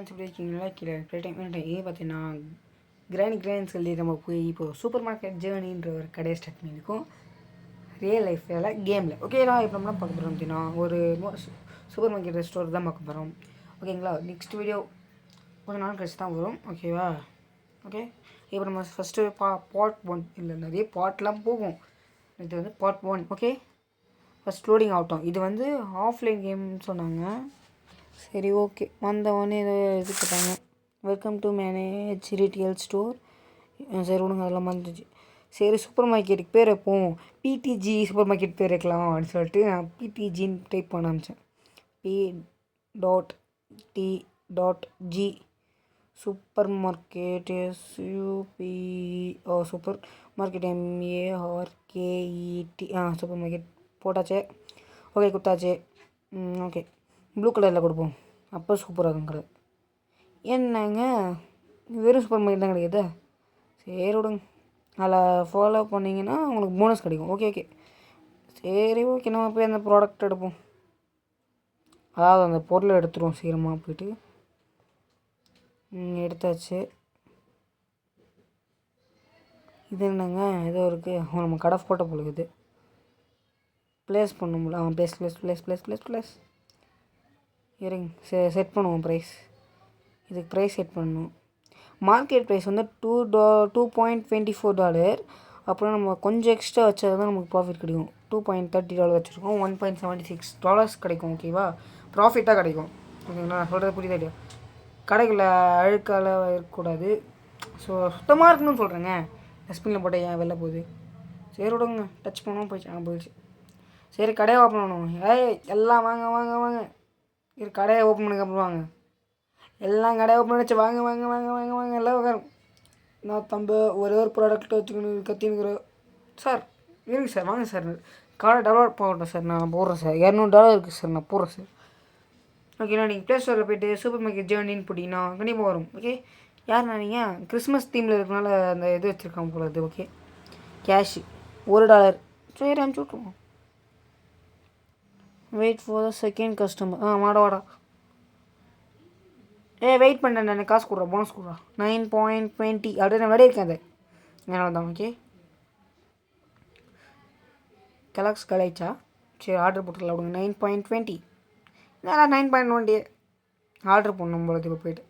Friends எப்படி இருக்கீங்களா? கீழே டைம் பார்த்தீங்கன்னா கிராண்ட் சொல்லி நம்ம போய் இப்போது சூப்பர் மார்க்கெட் ஜேர்னின்ற ஒரு கடையை ஸ்டார்ட் பண்ணியிருக்கோம் ரியல் லைஃப்பில் கேமில். ஓகேங்களா? இப்போ நம்மளாம் பார்க்க போகிறோம் அப்படின்னா ஒரு சூப்பர் மார்க்கெட் ஸ்டோர் தான் பார்க்க போகிறோம். ஓகேங்களா? நெக்ஸ்ட் வீடியோ கொஞ்சம் நாள் கழிச்சு தான் வரும். ஓகேவா? ஓகே, இப்போ நம்ம ஃபஸ்ட்டு பார்ட் 1 இல்லை நிறைய பார்ட்லாம் போகும். இது வந்து பார்ட் 1. ஓகே, ஃபஸ்ட் லோடிங் ஆகட்டும். இது வந்து ஆஃப்லைன் கேம்னு சொன்னாங்க. சரி, ஓகே. வந்தவொடனே ஏதோ இது போட்டாங்க, welcome to manage retail store. சரி விடுங்க, அதெல்லாம் வந்துச்சு. சரி, சூப்பர் மார்க்கெட்டுக்கு பேர் வைப்போம், பிடிஜி சூப்பர் மார்க்கெட் பேர் வைக்கலாம் அப்படின்னு சொல்லிட்டு நான் பிடிஜின்னு டைப் பண்ண ஆரம்பித்தேன். P.T.G super market SUP super market MARKET super market போட்டாச்சே. ஓகே, கொடுத்தாச்சு. ஓகே, ப்ளூ கலரில் கொடுப்போம், அப்போ சூப்பராக இருக்கும் கடை. என்னங்க வெறும் சூப்பர் மார்க்கெட் தான் கிடைக்குது. சரி விடுங்க, அதில் ஃபாலோ பண்ணிங்கன்னா உங்களுக்கு போனஸ் கிடைக்கும். ஓகே ஓகே, சரி ஓகே, நம்ம போய் அந்த ப்ராடக்ட் எடுப்போம். அதாவது அந்த பொருளை எடுத்துருவோம் சீக்கிரமாக போய்ட்டு. எடுத்தாச்சு. இது என்னங்க ஏதோ இருக்குது, நம்ம கடை ஃபோட்டோ போடுக்குது. ப்ளேஸ் பண்ணும்ல, ப்ளேஸ் இருங்க, செட் பண்ணுவோம் ப்ரைஸ். இதுக்கு ப்ரைஸ் செட் பண்ணணும். மார்க்கெட் ப்ரைஸ் வந்து $2.24. அப்புறம் நம்ம கொஞ்சம் எக்ஸ்ட்ரா வச்சா தான் நமக்கு ப்ராஃபிட் கிடைக்கும். $2.30 வச்சுருக்கோம், $1.76 கிடைக்கும். ஓகேவா? ப்ராஃபிட்டாக கிடைக்கும். ஓகேங்களா? நான் சொல்கிறது புரியுதா இல்லையா? கடைகளில் அழுக்கால் இருக்கக்கூடாது. ஸோ சுத்தமாக இருக்கணும்னு சொல்கிறேங்க. டஸ்ட்பினில் போட்டால் ஏன் வெளில போகுது? சரி விடுங்க, டச் பண்ணவும் போயிடுச்சு. சரி, கடையை ஓப்பன் பண்ணுவோம். எல்லாம் வாங்க வாங்க வாங்க. இது கடையை ஓப்பன் பண்ணதுக்கப்புறம் வாங்க, எல்லாம் கடையை ஓப்பன் பண்ணிச்சு. வாங்க வாங்க வாங்க வாங்க வாங்க எல்லாம் உட்காரும். நான் தம்பி ஒரே ஒரு ப்ராடக்ட் வச்சுக்கணும் கத்தினுக்கிறேன் சார். இருக்குது சார், வாங்க சார். கார்டை டெவலப் பண்ணட்டும் சார், நான் போடுறேன் சார். $200 இருக்குது சார், நான் போடுறேன் சார். ஓகேண்ணா, நீங்கள் ப்ளே ஸ்டோரில் போய்ட்டு சூப்பர் மார்க்கெட் ஜேர்னின்னு போட்டிங்கன்னா கண்டிப்பாக வரும். ஓகே, யாருண்ணா நீங்கள்? கிறிஸ்மஸ் தீமில் இருக்கனால அந்த இது வச்சுருக்காங்க போல இது. Okay, cash $1. சரி, அனுப்பிச்சி விட்ருவோம். Wait for the second customer. வாடா. வெயிட் பண்ணுறேன், நான் காசு கொடுறேன், போனஸ் கொடுறேன். 9.20 அப்படியே நான் விளைய இருக்கேன். அது என்னால் தான். ஓகே, கெலாக்ஸ் கலைச்சா. சரி, ஆர்டர் போட்டுக்கலாம் விடுங்க. 9.20 நான் 9.20 ஆர்டர் பண்ணணும் போல இப்போ போய்ட்டு.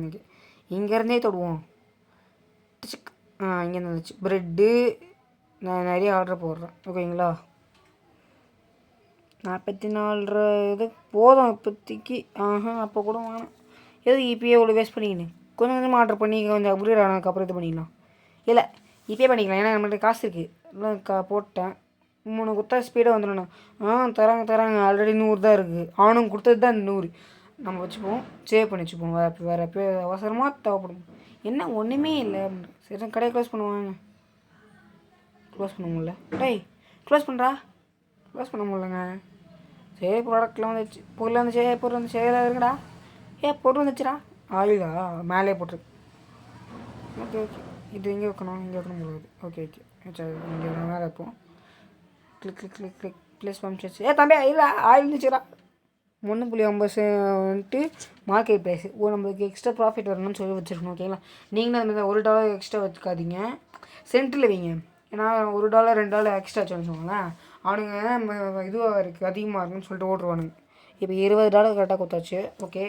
ஓகே, இங்கேருந்தே தொடுவோம். இங்கேருந்து வந்துச்சு ப்ரெட்டு. நான் நிறைய ஆர்டர் போடுறேன். ஓகேங்களா? 44 இது போதும் இப்போதைக்கு. அப்போ கூட வேணாம். எது இப்போயே இவ்வளோ வேஸ்ட் பண்ணிக்கின்னு கொஞ்சம் கொஞ்சமாக ஆர்டர் பண்ணி கொஞ்சம் அப்கிரேட் ஆனதுக்கப்புறம் இது பண்ணிக்கலாம். இல்லை, இப்போயே பண்ணிக்கலாம், ஏன்னா நம்மள்ட்ட காசு இருக்குது. இல்லை போட்டேன். 3 கொடுத்தா ஸ்பீடாக வந்துடணும். தராங்க. ஆல்ரெடி 100 தான் இருக்குது. அவனும் கொடுத்தது தான் 100. நம்ம வச்சுப்போம், சேவ் பண்ணி வச்சுப்போம். வேறு எப்போ அவசரமாக தேவைப்படும். என்ன ஒன்றுமே இல்லை. சரி, கடையை க்ளோஸ் பண்ணுவாங்க. க்ளோஸ் பண்ண முடியல. க்ளோஸ் பண்ண முடியலங்க. சரி, ப்ராடக்ட்லாம் வந்துச்சு, பொருள் வந்துச்சு. எல்லாம் இருக்குடா. பொருள் வந்துச்சுடா. ஆயிலா மேலே போட்டிருக்கு. ஓகே, இது இங்கே வைக்கணும் முடியாது. ஓகே, இங்கே மேலே வைப்போம். Click place pumps. தம்பி இல்லை, ஆயில் இருந்துச்சுடா. 1.50 மார்க்கெட் ப்ரைஸ். நம்மளுக்கு எக்ஸ்ட்ரா ப்ராஃபிட் வரணும்னு சொல்லி வச்சுருக்கணும். ஓகேங்களா? நீங்களும் அந்த மாதிரி $1 எக்ஸ்ட்ரா வச்சுக்காதீங்க, சென்ட்டில் வைங்க. ஏன்னா $1 $2 எக்ஸ்ட்ரா வச்சுக்கோங்களேன், அவனுங்க இதுவாக இருக்குது அதிகமாக இருக்குன்னு சொல்லிட்டு ஓட்டுருவானுங்க. இப்போ $20 கரெக்டாக கொடுத்தாச்சு. ஓகே,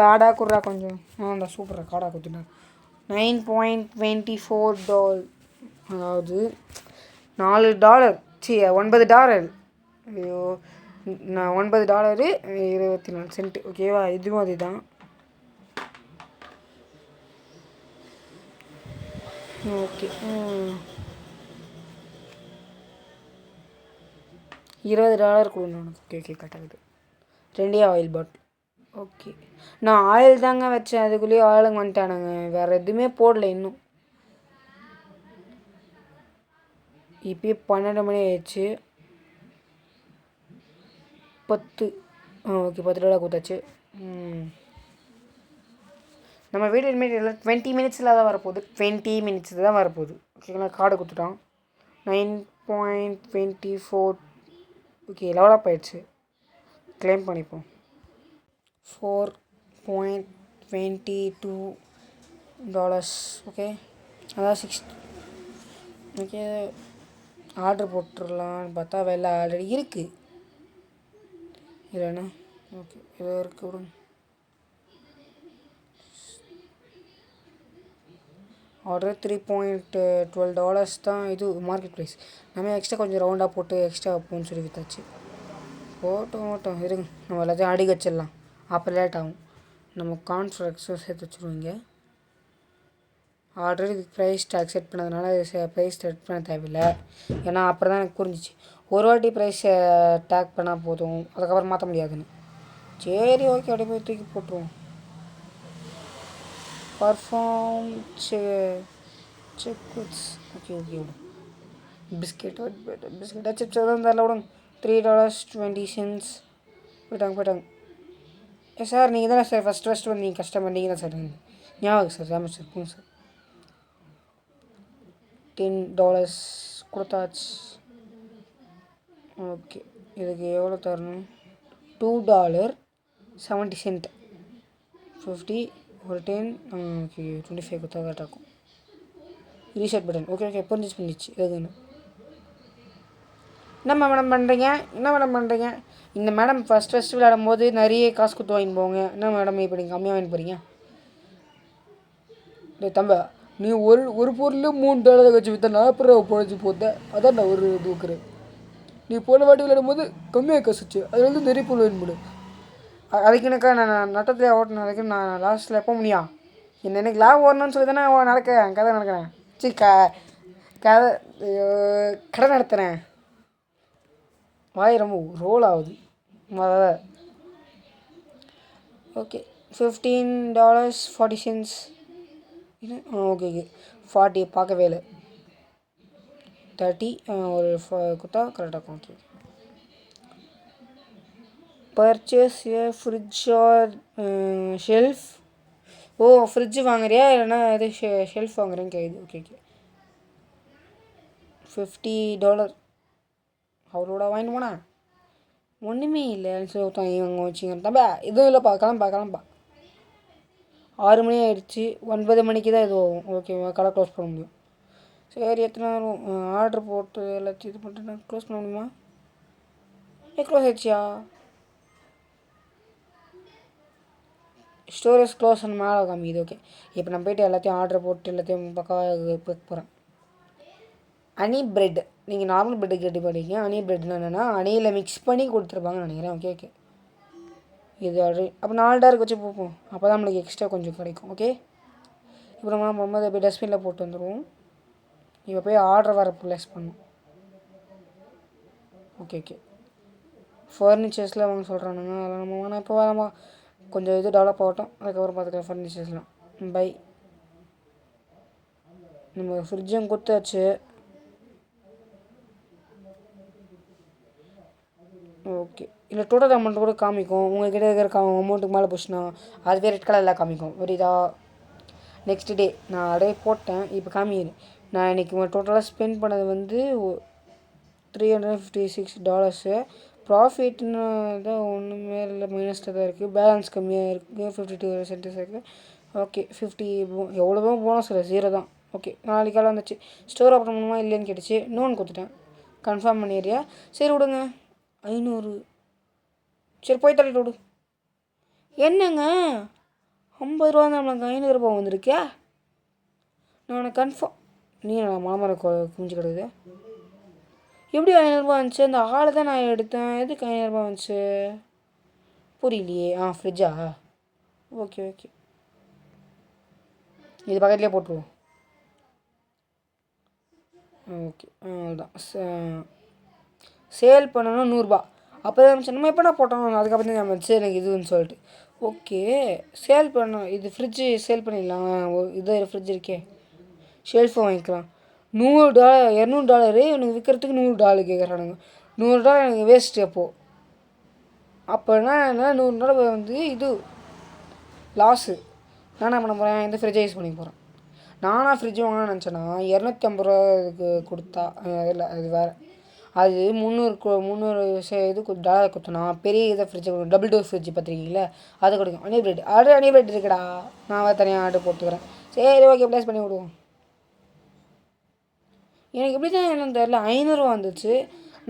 கார்டாக கொடுறா கொஞ்சம். இந்த சூப்பராக கார்டாக கொடுத்துட்டேன். $9.24, அதாவது $4. $9. ஐயோ, நான் $9 24 ஓகேவா? இதுவும் அதுதான். ஓகே, $20 கொடுக்கணும். ஓகே கரெக்டாகுது. 2 ஆயில் பாட்டில். ஓகே, நான் ஆயில் தாங்க வச்சேன், அதுக்குள்ளேயே ஆயிலுங்க வந்துட்டானுங்க. வேறு எதுவுமே போடல இன்னும். இப்போயே 12 மணி ஆயிடுச்சு. 10. ஓகே, $10 கொடுத்தாச்சு. நம்ம வீடியோ இனிமேல் 20 மினிட்ஸில் தான் வரப்போகுது. 20 மினிட்ஸில் தான் வரப்போகுது. ஓகேங்களா? கார்டு கொடுத்துட்டான். 9.24. ஓகே, லெவலப் ஆயிடுச்சு. கிளைம் பண்ணிப்போம். $4.22. ஓகே, அதான் 6. ஓகே, ஆர்டர் போட்டுடலான்னு பார்த்தா வெள்ளை ஆல்ரெடி இருக்குது இல்லைண்ணா. ஓகே, ஏதோ இருக்குது விடுங்க. ஆர்டர் $3.12 தான் இது மார்க்கெட் ப்ரைஸ். நம்ம எக்ஸ்ட்ரா கொஞ்சம் ரவுண்டாக போட்டு எக்ஸ்ட்ரா வைப்போம்னு சொல்லி விற்றாச்சு. போட்டோம் இருங்க, நம்ம எல்லாத்தையும் அடிக்க வச்சிடலாம். அப்போ லேட் ஆகும். நம்ம கான்ஃப்ளெக்ஸும் சேர்த்து வச்சுருவோங்க. ஆல்ரெடி இதுக்கு ப்ரைஸ் டேக் செட் பண்ணதுனால ப்ரைஸ் செட் பண்ண தேவையில்லை. ஏன்னா அப்புறம் தான் எனக்கு புரிஞ்சிச்சு, ஒரு வாட்டி ப்ரைஸை டேக் பண்ணால் போதும், அதுக்கப்புறம் மாற்ற முடியாதுன்னு. சரி ஓகே, அப்படியே போய் தூக்கி போட்டுருவோம். பர்ஃபார்ம் செக் விட்ஸ். ஓகே விடும். பிஸ்கெட் சிப்ஸ் எதுவும் தரல விடுங்க. $3.20. போயிட்டாங்க. சார் நீங்கள் தானே சார் ஃபஸ்ட்டு வந்து நீங்கள் கஸ்டமர் நீங்கள் தான் சார். ஞாபகம் சார், ஆமாம் சார், போங்க சார். $10 கொடுத்தாச்சு. ஓகே, இதுக்கு எவ்வளோ தரணும்? $2.70. 50 ஒரு 10. ஓகே, 25 கொடுத்தா கரெக்டாக இருக்கும். Reset button. ஓகே புரிஞ்சிச்சு. எதுன்னு என்ன மேடம் பண்ணுறீங்க? இந்த மேடம் ஃபஸ்ட்டு விளையாடும் போது நிறைய காசு கொடுத்து வாங்கிட்டு போங்க. என்ன மேடம் இப்போ நீங்கள் கம்மியாக வாங்கிட்டு போகிறீங்க? டே தம்பா, நீ ஒரு பொருள் $3 வச்சு விற்ற $40 பொழைச்சி போத்த. அதான் நான் ஒரு தூக்குறேன். நீ போன வாட்டி விளையாடும் போது கம்மியாக காசுச்சு, அது வந்து நிறைய பொருள் வேணும்னு. அதுக்குனாக்கா நான் நட்டத்தில் ஓட்டின வரைக்கும் நான் லாஸ்ட்டில் எப்போ முடியும்? எனக்கு லாபம் வரணும்னு சொல்லி தானே கதை நடக்கிறேன். சரி கடை நடத்துகிறேன். வாய் ரொம்ப ரோல் ஆகுது. ஓகே, $15.40. ஓகே 40 பார்க்கவே இல்லை. 30 ஒரு கொடுத்தா கரெக்டாக இருக்கும். Okay, purchase a fridge or shelf. Fridge வாங்குறியா இல்லைன்னா இது ஷெல்ஃப் வாங்குறேன்னு கேட்குது. ஓகே $50. அவரோட வாங்கிட்டு போனா ஒன்றுமே இல்லை. சொல்லி இவங்க வச்சுங்க தம்பா, எதுவும் இல்லைப்பா, கிளம்பா. 6 மணி ஆகிடுச்சு. 9 மணிக்கு தான் இது ஆகும். ஓகேவா, கடை க்ளோஸ் பண்ண முடியும். சரி, எத்தனை நேரம் ஆர்டர் போட்டு எல்லாத்தையும் இது பண்ணிட்டு க்ளோஸ் பண்ண முடியுமா? க்ளோஸ் ஆகிடுச்சியா? ஸ்டோரேஜ் க்ளோஸ் பண்ண மேலே காமிக்குது. ஓகே, இப்போ நான் போய்ட்டு எல்லாத்தையும் ஆர்டர் போட்டு எல்லாத்தையும் பக்காவாக பேக் போகிறேன். Honey bread. நீங்கள் நார்மல் ப்ரெட்டு கேட்டு போகிறீங்க. ஹனி ப்ரெட்னா என்னென்னா ஹனியில் மிக்ஸ் பண்ணி கொடுத்துருப்பாங்கன்னு நினைக்கிறேன். ஓகே இது ஆல்ரெடி அப்போ $4 வச்சு போப்போம். அப்போ தான் நம்மளுக்கு எக்ஸ்ட்ரா கொஞ்சம் கிடைக்கும். ஓகே, இப்போ நம்ம போய் டஸ்ட்பினில் போட்டு வந்துடுவோம். இப்போ போய் ஆர்டர் வர ப்ளேஸ் பண்ணோம். ஓகே ஃபர்னிச்சர்ஸில் அவங்க சொல்கிறானுங்க, அதெல்லாம் நம்ம வேணாம். இப்போ நம்ம கொஞ்சம் இது டெவலப் ஆகட்டும், அதுக்கப்புறம் பார்த்துக்கலாம் ஃபர்னிச்சர்ஸ்லாம். பை. நம்ம ஃப்ரிட்ஜும் கொடுத்தாச்சு. ஓகே, இல்லை டோட்டல் அமௌண்ட் கூட காமிக்கும். உங்கள்கிட்ட இருக்கிற அமௌண்ட்டுக்கு மேலே போச்சுன்னா அதுவே ரெட் கலரில் காமிக்கும். புரியுதா? நெக்ஸ்ட் டே நான் அப்படியே போட்டேன். இப்போ காமிக்கிறேன். நான் இன்றைக்கி டோட்டலாக ஸ்பெண்ட் பண்ணது வந்து $356. ப்ராஃபிட்னு தான் ஒன்றுமே இல்லை, மைனஸில் தான் இருக்குது. பேலன்ஸ் கம்மியாக இருக்குது, 52 சென்டஸ் இருக்குது. ஓகே 50 எவ்வளோவோ போனஸ் இல்லை, 0 தான். ஓகே, நாளைக்கு காலை வந்துச்சு. ஸ்டோர் ஓப்பன் பண்ணுமா இல்லைன்னு கேட்டுச்சு. இன்னொன்று கொடுத்துட்டேன். கன்ஃபார்ம் பண்ணிடுறியா? சரி விடுங்க. 500. சரி போய் தள்ளிட்டு விடு. என்னங்க $50 நம்மளுக்கு $500 வந்திருக்கியா? நான் கன்ஃபார்ம். நீ நான் மாமரம் குஞ்சு கிடக்குது. எப்படி $500 வந்துச்சு? அந்த ஆளை தான் நான் எடுத்தேன். எதுக்கு $500 வந்துச்சு புரியலையே. ஃப்ரிட்ஜா? ஓகே இது பக்கத்துலேயே போட்டுருவோம். ஓகே, அதுதான் சேல் பண்ணணும் $100. அப்போ தான் நம்ம எப்போ நான் போட்டோம், அதுக்கப்புறம் தான் நம்ம சரி எனக்கு இதுன்னு சொல்லிட்டு. ஓகே, சேல் பண்ணோம். இது ஃப்ரிட்ஜு சேல் பண்ணிடலாம். இது ஃப்ரிட்ஜ் இருக்கே, ஷெல்ஃபும் வாங்கிக்கலாம். $100 $200 எனக்கு விற்கிறதுக்கு $100 கேட்குறானுங்க. $100 எனக்கு வேஸ்ட்டு. அப்போனா என்ன, $100 வந்து இது லாஸு. நான் என்ன பண்ண போகிறேன், இந்த ஃப்ரிட்ஜை யூஸ் பண்ணி போகிறேன். நானாக ஃப்ரிட்ஜ் வாங்கணும்னு நினச்சேன்னா $250 கொடுத்தா இல்லை, அது வேறு. அது 300 இது டாலர் கொடுத்தோன்னா பெரிய இதை ஃப்ரிட்ஜ் டபுள் டோர் ஃப்ரிட்ஜ் பார்த்துருக்கீங்களா அது கொடுக்கும். அனிபிரெட் அனிபிரெட் இருக்குடா, நான் தனியாக ஆர்டர் போட்டுக்கிறேன். சரி ஓகே, ப்ளேஸ் பண்ணி விடுவோம். எனக்கு எப்படி தான் என்னன்னு தெரில, 500 வந்துச்சு.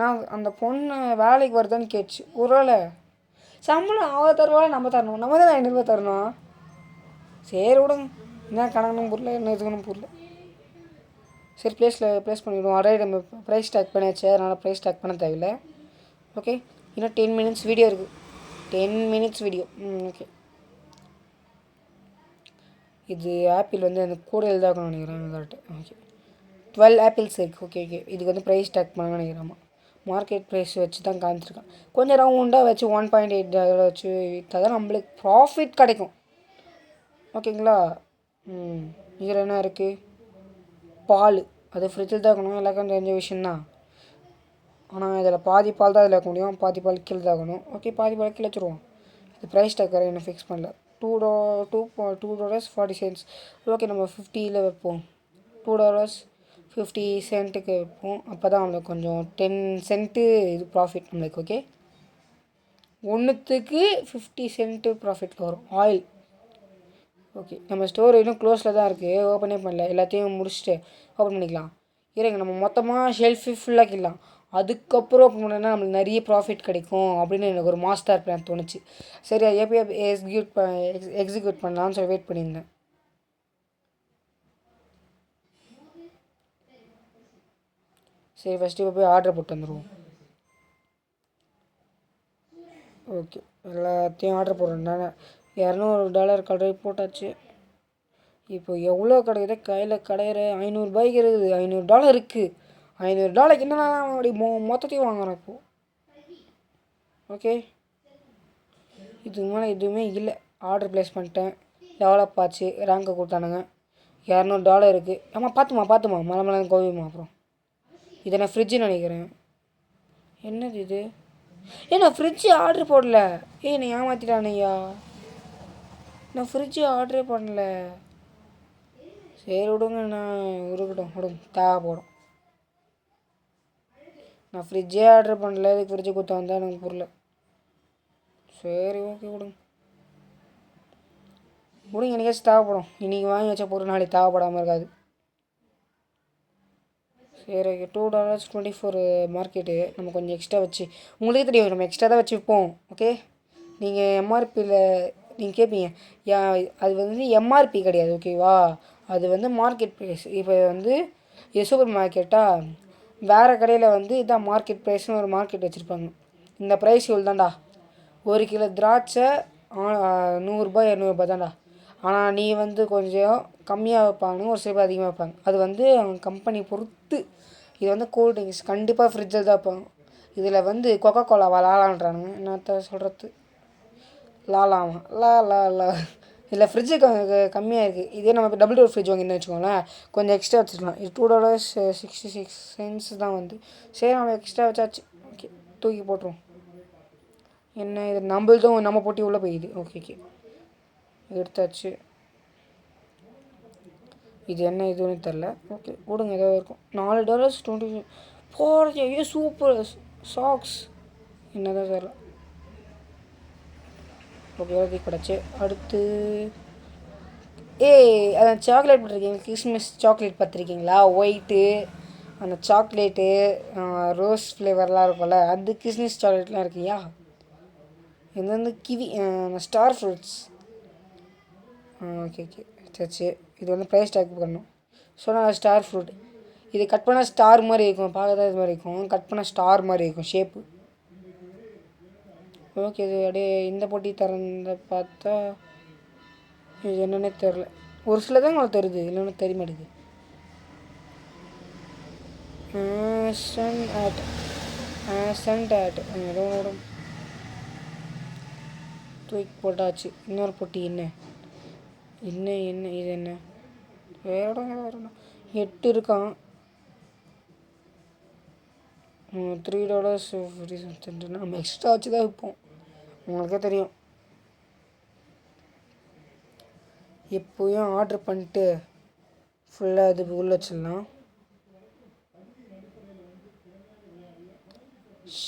நான் அந்த பொண்ணு வேலைக்கு வருதான்னு கேட்டுச்சு. ஒரு வேளை சம்பளம் அவள் தருவாள், நம்ம தரணும், நம்ம தான் 500 தரணும். சரி விடுங்க, என்ன கணக்குன்னு புரியல, என்ன இதுக்குன்னு புரியல. சரி ப்ளேஸ் பண்ணிவிடுவோம். ஆல்ரெடி நம்ம ப்ரைஸ் டேக் பண்ணியாச்சு, அதனால் ப்ரைஸ் டேக் பண்ண தேவையில்லை. ஓகே, இன்னும் 10 மினிட்ஸ் வீடியோ இருக்குது. 10 மினிட்ஸ் வீடியோ. ஓகே, இது ஆப்பிள் வந்து அந்த கூட எழுதாக்கணும்னு நினைக்கிறேன். கரெக்டு. ஓகே, 12 ஆப்பிள்ஸ் இருக்குது. ஓகே ஓகே, இதுக்கு வந்து ப்ரைஸ் டேக் பண்ணணும்னு நினைக்கிறேன். மார்க்கெட் ப்ரைஸ் வச்சு தான் காமிச்சிருக்கேன். கொஞ்சம் ரவுண்டாக வச்சு 1.8 வச்சு விற்றா தான் நம்மளுக்கு ப்ராஃபிட் கிடைக்கும். ஓகேங்களா? இதில் என்ன இருக்குது? பால், அது ஃப்ரிட்ஜில் தான் இருக்கணும், எல்லாருக்கும் தெரிஞ்ச விஷயந்தான். ஆனால் இதில் பாதி பால் தான் இதில் இருக்க முடியும், பாதி பால் கீழே தான் இருக்கணும். ஓகே, பாதி பால் கீழே வச்சுருவோம். இது ப்ரைஸ் டேக்கரை இன்னும் ஃபிக்ஸ் பண்ணல. $2.40. ஓகே, நம்ம 50 வைப்போம். $2.50 வைப்போம். அப்போ தான் நம்மளுக்கு கொஞ்சம் 10 சென்ட்டு இது ப்ராஃபிட் நம்மளுக்கு. ஓகே, ஒன்றுத்துக்கு 50 சென்ட்டு ப்ராஃபிட் வரும். ஆயில். ஓகே, நம்ம ஸ்டோர் இன்னும் க்ளோஸில் தான் இருக்குது, ஓப்பனே பண்ணல. எல்லாத்தையும் முடிச்சுட்டு ஓப்பன் பண்ணிக்கலாம். இருங்க, நம்ம மொத்தமாக ஷெல்ஃபு ஃபுல்லாக்கிடலாம். அதுக்கப்புறம் ஓப்பன் பண்ணால் நம்மளுக்கு நிறைய ப்ராஃபிட் கிடைக்கும் அப்படின்னு எனக்கு ஒரு மாஸ்டர் பிளான் தோணுச்சு. சரி, அது எப்போ எக்ஸிக்யூட் பண்ணலாம்னு சொல்லி வெயிட் பண்ணியிருந்தேன். சரி, ஃபஸ்ட்டு இப்போ போய் ஆர்டர் போட்டு வந்துடுவோம். ஓகே, எல்லாத்தையும் ஆர்டர் போடுறேன். $200 கடை போட்டாச்சு. இப்போ எவ்வளோ கிடைக்குது கையில் கடையிற? $500 இருக்குது. $500 இருக்குது. $500 என்னென்னா அப்படி மொத்தத்தையும் வாங்குகிறோம் இப்போது. ஓகே, இதுக்கு மேலே எதுவுமே இல்லை. ஆர்டர் ப்ளேஸ் பண்ணிட்டேன், டெவலப் ஆச்சு, ரேங்கை கொடுத்தானுங்க. $200 இருக்குது. ஆமாம், பார்த்துமா மலை மலை கோவிமா. அப்புறம் இதை நான் ஃப்ரிட்ஜுன்னு நினைக்கிறேன். என்னது இது? நான் ஃப்ரிட்ஜு ஆர்டர் போடல. நான் ஏமாற்றிட்டானையா, நான் ஃப்ரிட்ஜு ஆர்டரே பண்ணல. சரி விடுங்க, நான் விடுங்க தேவைப்படும். நான் ஃப்ரிட்ஜே ஆர்டர் பண்ணல, இதுக்கு ஃப்ரிட்ஜு கொடுத்தா வந்தால் எனக்கு புரியல. சரி ஓகே, விடுங்க எனக்காச்சும் தேவைப்படும். இன்றைக்கி வாங்கி வச்ச பொருள் நாளைக்கு தேவைப்படாமல் இருக்காது. சரி ஓகே, $2.24 மார்க்கெட்டு. நம்ம கொஞ்சம் எக்ஸ்ட்ரா வச்சு, உங்களுக்கே தெரியும் நம்ம எக்ஸ்ட்ரா தான் வச்சு விற்போம். ஓகே, நீங்கள் எம்ஆர்பியில் நீங்கள் கேட்பீங்க, அது வந்து எம்ஆர்பி கிடையாது. ஓகேவா? அது வந்து மார்க்கெட் ப்ரைஸ். இப்போ வந்து இது சூப்பர் மார்க்கெட்டாக, வேறு கடையில் வந்து இதான் மார்க்கெட் ப்ரைஸ்னு ஒரு மார்க்கெட் வச்சுருப்பாங்க. இந்த ப்ரைஸ் இவ்வளோ தான்டா. 1 கிலோ திராட்சை $100 $200 தான்டா. ஆனால் நீ வந்து கொஞ்சம் கம்மியாக வைப்பாங்க, ஒரு சில பேர் அதிகமாக வைப்பாங்க. அது வந்து அவங்க கம்பெனி பொறுத்து. இது வந்து கூல் ட்ரிங்க்ஸ் கண்டிப்பாக ஃப்ரிட்ஜில் தான் வைப்பாங்க. இதில் வந்து கொக்கோ கோலாவா லாலான்றானுங்க, என்னத்த சொல்கிறது, லாலாமா லா இதில் ஃப்ரிட்ஜு கம்மியாக இருக்குது. இதே நம்ம இப்போ டபுள் டோர் ஃப்ரிட்ஜ் வாங்கின்னு வச்சுக்கோங்களேன், கொஞ்சம் எக்ஸ்ட்ரா வச்சுக்கலாம். இது $2.66 தான் வந்து. சரி, நம்ம எக்ஸ்ட்ரா வச்சாச்சு. ஓகே, தூக்கி போட்டுருவோம். என்ன இது, நம்மள்தும் நம்ம போட்டி உள்ளே போயிடுது. ஓகே எடுத்தாச்சு. இது என்ன இதுன்னு தெரில. ஓகே விடுங்க, ஏதோ இருக்கும். $4.20 போகிறது. ஐயோ சூப்பர் சாக்ஸ், என்ன தான் தெரில. ஓகே, ஓகே கிடச்சி. அடுத்து அந்த சாக்லேட் பார்த்துருக்கீங்க, கிறிஸ்மஸ் சாக்லேட் பார்த்துருக்கீங்களா? ஒயிட்டு, அந்த சாக்லேட்டு ரோஸ் ஃப்ளேவர்லாம் இருக்கும்ல, அது கிறிஸ்மஸ் சாக்லேட்லாம் இருக்குயா. இது வந்து கிவி ஸ்டார் ஃப்ரூட்ஸ். ஓகே சரி, இது வந்து ப்ரைஸ் டேக் பண்ணணும். சொன்னால் ஸ்டார் ஃப்ரூட். இது கட் பண்ணால் ஸ்டார் மாதிரி இருக்கும், பார்க்க தான் இது மாதிரி இருக்கும். கட் பண்ணால் ஸ்டார் மாதிரி இருக்கும் ஷேப்பு. ஓகே, இது அப்படியே இந்த போட்டி திறந்த பார்த்தா இது என்னென்னே தெரில. ஒரு சில தான் உங்களுக்கு தருது, இல்லைன்னா தெரிய மாட்டேங்குது. தூக்கி போட்டாச்சு. இன்னொரு போட்டி என்ன இது என்ன வேற 8 இருக்கான். $3 நம்ம எக்ஸ்ட்ரா வச்சு தான் விற்போம், உங்களுக்கே தெரியும். எப்போயும் ஆர்டர் பண்ணிட்டு ஃபுல்லாக இது உள்ள வச்சிடலாம்.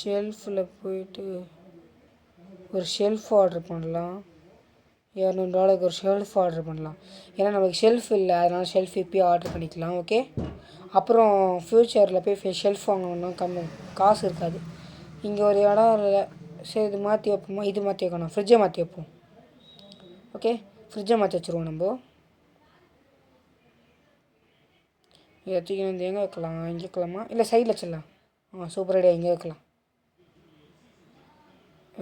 ஷெல்ஃபில் போயிட்டு ஒரு ஷெல்ஃப் ஆர்டர் பண்ணலாம். $200 ஒரு ஷெல்ஃப் ஆர்டர் பண்ணலாம். ஏன்னா நம்மளுக்கு ஷெல்ஃப் இல்லை, அதனால் ஷெல்ஃப் இப்போயே ஆர்டர் பண்ணிக்கலாம். ஓகே, அப்புறம் ஃப்யூச்சரில் போய் ஷெல்ஃப் வாங்கணுன்னா காசு இருக்காது. இங்கே ஒரு இடம் இல்லை, சரி இது மாற்றி வைப்போமா? இது மாற்றி வைக்கணும், ஃப்ரிட்ஜை மாற்றி வைப்போம். ஓகே, ஃப்ரிட்ஜை மாற்றி வச்சுருவோம். நம்ம இதை தூக்கி வந்து எங்கே வைக்கலாம்? இங்கே வைக்கலாமா, இல்லை சைடில் வச்சிடலாம். சூப்பர் ஐடியா, இங்கே வைக்கலாம்.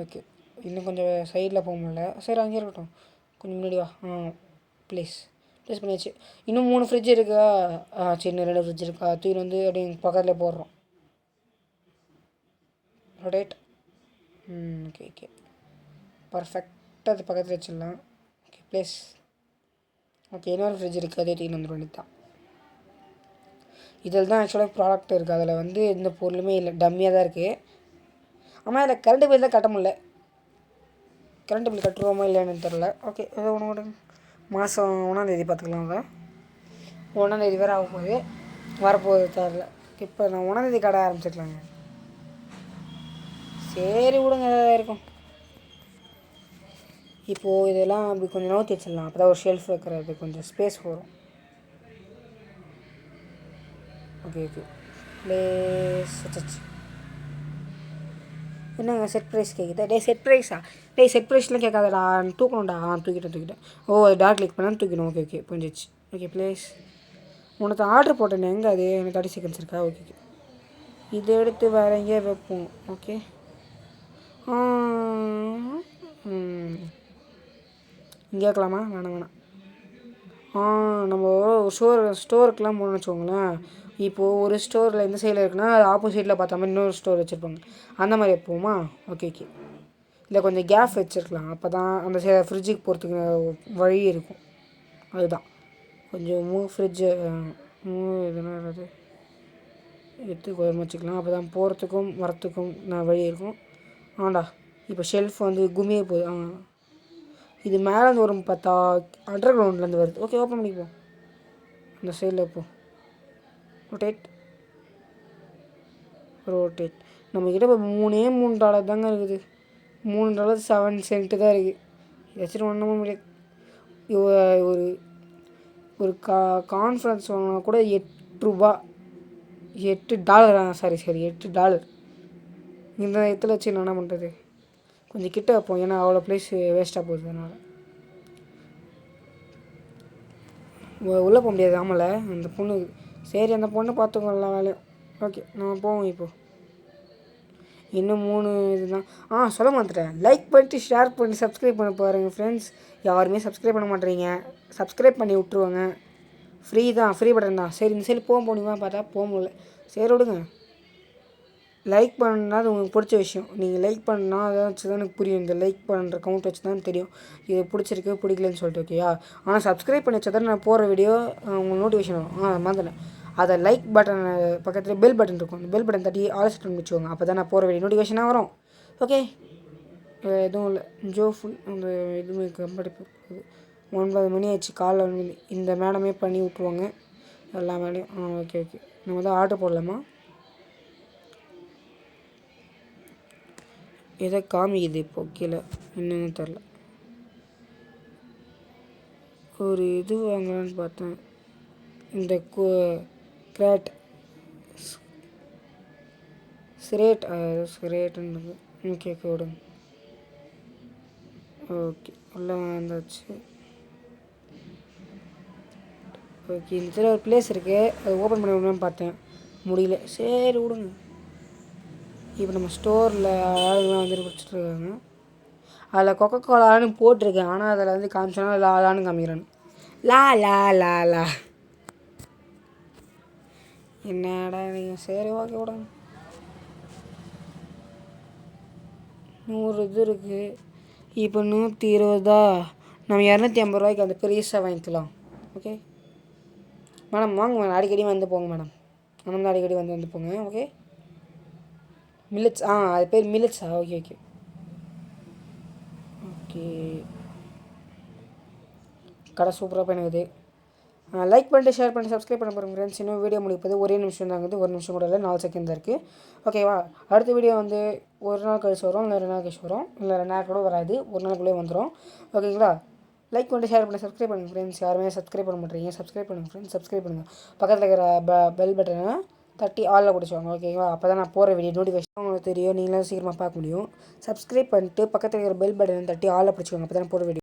ஓகே, இன்னும் கொஞ்சம் சைடில் போக முடியல, சரி அங்கே இருக்கட்டும். கொஞ்சம் முன்னாடி வா. ப்ளேஸ் பண்ணியாச்சு. இன்னும் 3 ஃப்ரிட்ஜ் இருக்கா? சின்ன 2 ஃப்ரிட்ஜ் இருக்கா? தூக்கி வந்து அப்படியே பக்கத்தில் போடுறோம். ரொடேட். ஓகே பர்ஃபெக்டாக அது பக்கத்தில் வச்சிடலாம். Okay, place. ஓகே, இன்னொரு ஃப்ரிட்ஜ் இருக்குது, அதே தூக்கி வந்து வேண்டியது தான். இதில் தான் ஆக்சுவலாக ப்ராடக்ட் இருக்குது, அதில் வந்து எந்த பொருளுமே இல்லை, டம்மியாக தான் இருக்குது. ஆமாம், இதில் கரண்ட் பில் தான் கட்ட முடியல. கரண்ட் பில் கட்டுருவோமா இல்லைன்னு தெரில. ஓகே, ஏதோ ஒன்று மாதம் 1ஆம் தேதி பார்த்துக்கலாம். அதை 1ஆம் தேதி வேறு ஆக போகுது, வரப்போகுது தெரில. இப்போ நான் 1ஆம் தேதி கடை ஆரம்பிச்சிக்கலாங்க. சரி விடுங்க, எதாவது இருக்கும். இப்போது இதெல்லாம் அப்படி கொஞ்சம் நோத்தி வச்சிடலாம், அப்போ தான் ஒரு ஷெல்ஃப் வைக்கிறது கொஞ்சம் ஸ்பேஸ் வரும். ஓகே ப்ளேஸ் வச்சாச்சு. என்னங்க செட் ப்ரைஸ் கேட்குது? செட் ப்ரைஸா? செட் ப்ரைஸ்லாம் கேட்காதடா, தூக்கணும்டா. தூக்கிட்டேன். ஓ, டார்க் கிளிக் பண்ணால் தூக்கணும். ஓகே புரிஞ்சிச்சு. Okay, place. உனக்கு ஆர்டர் போட்டேன், எங்கே அது? எனக்கு 30 செகண்ட்ஸ் இருக்கா? ஓகே, இதை எடுத்து வேறு எங்கேயே வைப்போம். ஓகே, இங்கே வைக்கலாமா? வேணாம். நம்ம ஸ்டோருக்கெலாம் போகணுன்னு வச்சுக்கோங்களேன். இப்போது ஒரு ஸ்டோரில் எந்த சைடில் இருக்குன்னா அது ஆப்போசிட்டில் பார்த்த மாதிரி இன்னொரு ஸ்டோர் வச்சுருப்பாங்க, அந்த மாதிரி வைப்போமா? ஓகே, இல்லை கொஞ்சம் கேப் வச்சுருக்கலாம், அப்போ தான் அந்த ஃப்ரிட்ஜுக்கு போகிறதுக்கு வழி இருக்கும். அதுதான் கொஞ்சம் ஃப்ரிட்ஜு இதனால் அது எடுத்து கொஞ்சம் வச்சுக்கலாம், அப்போ தான் போகிறதுக்கும் வரத்துக்கும் வழி இருக்கும். இப்போ ஷெல்ஃப் வந்து குமியே போகுது. இது மேலேருந்து வரும் பார்த்தா, அண்டர் கிரவுண்ட்லேருந்து வருது. ஓகே, ஓப்பன் பண்ணிப்போம். அந்த சைடில் வைப்போம். ரோட்டேட். நம்மக்கிட்ட இப்போ $3 தாங்க இருக்குது. $3.07 தான் இருக்குது. ஏதாச்சும் ஒன்றும் முடியாது. ஒரு ஒரு கான்ஃபரன்ஸ் வாங்கினா கூட $8. $8. சாரி $8. இந்த இடத்துல வச்சு நான் என்ன பண்ணுறது? கொஞ்சம் கிட்ட வைப்போம், ஏன்னா அவ்வளோ ப்ளேஸ் வேஸ்ட்டாக போகுது. அதனால் உள்ளே போக முடியாது. ஆமல அந்த பொண்ணு. சரி, அந்த பொண்ணை பார்த்துக்கோ எல்லா வேலையும். ஓகே, நம்ம போவோம். இப்போது இன்னும் 3 இதுதான். சொல்ல மாட்டேன். லைக் பண்ணிட்டு ஷேர் பண்ணி சப்ஸ்கிரைப் பண்ண பாருங்கள் ஃப்ரெண்ட்ஸ். யாருமே சப்ஸ்கிரைப் பண்ண மாட்டேறீங்க. சப்ஸ்கிரைப் பண்ணி விட்ருவாங்க. ஃப்ரீ பட்டன் தான். சரி, இந்த சைடு போக முடியுமா பார்த்தா போக முடியல. சரி விடுங்க. லைக் பண்ணா அது உங்களுக்கு பிடிச்ச விஷயம். நீங்கள் லைக் பண்ணால் அதை வச்சு தான் எனக்கு புரியும். இந்த லைக் பண்ணுற கவுண்ட் வச்சு தான் தெரியும் இது பிடிச்சிருக்கு பிடிக்கலன்னு சொல்லிட்டு. ஓகேயா? ஆனால் சப்ஸ்கிரைப் பண்ணி வச்சா தான் நான் போகிற வீடியோ உங்களுக்கு நோட்டிஃபிகேஷன் வரும். மறந்துட்டேன். அதை லைக் பட்டன் பக்கத்தில் பெல் பட்டன் இருக்கும், அந்த பெல் பட்டன் தட்டி ஆல் செட் பண்ணி வச்சுக்கோங்க. அப்போ தான் நான் போகிற வீடியோ நோட்டிஃபிகேஷனாக வரும். ஓகே, எதுவும் இல்லை. ஃபுல் அந்த எதுவுமே கம்பெனி 9 மணி ஆச்சு. காலைல இந்த மேடமே பண்ணி விட்ருவாங்க எல்லா வேலையும். ஓகே நம்ம தான் ஆர்டர் போடலாமா? எதை காமிக்குது இப்போ கீழே என்னன்னு தெரில. ஒரு இது வாங்கலான்னு பார்த்தேன். இந்த கிராட் ஸ்ரேட்டுன்னு. ஓகே விடுங்க. ஓகே, எல்லாம் வந்தாச்சு. ஓகே, இந்த இடத்துல ஒரு பிளேஸ் இருக்குது, அது ஓப்பன் பண்ணி விடணும்னு பார்த்தேன், முடியல. சரி விடுங்க. இப்போ நம்ம ஸ்டோரில் ஆளுங்களாம் வந்துட்டு குடிச்சிட்ருக்காங்க. அதில் கொக்கோ கோலான்னு போட்டிருக்கேன், ஆனால் அதில் வந்து காமிச்சோன்னா லாலான்னு காமிக்கிறானு. லா என்னடா நீங்கள்? சரி ஓகே விடுங்க. 100 இது இருக்குது. இப்போ 120 நம்ம 250 அந்த பெருசாக வாங்கிக்கலாம். ஓகே மேடம், வாங்க மேடம், அடிக்கடி வந்து போங்க மேடம். நம்ம அடிக்கடி வந்து போங்க. Okay, millets. அது பேர் மில்லட்ஸா? ஓகே கடை சூப்பராக பண்ணுது. லைக் பண்ணிட்டு ஷேர் பண்ணி சப்ஸ்கிரைப் பண்ண பாருங்க ஃப்ரெண்ட்ஸ். இன்னும் வீடியோ முடிப்பது ஒரே நிமிஷம் தாங்குது, ஒரு நிமிஷம் கூட இல்லை, 4 செகண்ட் தான் இருக்குது. ஓகேவா? அடுத்த வீடியோ வந்து ஒரு நாள் கழிச்சு வரும், இல்லை 2 நாள் கழிச்சு வரும், இல்லை 2 நாள் கூட வராது, ஒரு நாளுக்குள்ளே வந்துடும். ஓகேங்களா? லைக் பண்ணிட்டு ஷேர் பண்ணி சப்ஸ்கிரைப் பண்ணுங்கள் ஃப்ரெண்ட்ஸ். யாருமே சப்ஸ்கிரைப் பண்ண மாட்டேறீங்க, சப்ஸ்கிரைப் பண்ணுங்கள் ஃப்ரெண்ட்ஸ். சப்ஸ்கிரைப் பண்ணுங்கள். பக்கத்தில் இருக்கிற பெல் பட்டனை தட்டி ஆளில் குடிச்சுவாங்க. ஓகேவா? அப்போ தான் நான் போகிற வீடியோ நோட்டிஃபிகேஷன் உங்களுக்கு தெரியும், நீங்களும் சீக்கிரமாக பார்க்க முடியும். சப்ஸ்கிரைப் பண்ணிட்டு பக்கத்தில் இருக்கிற பெல் பட்டனை தட்டி ஆளில் பிடிச்சிக்கோங்க. அப்போ தான் போகிற வீடியோ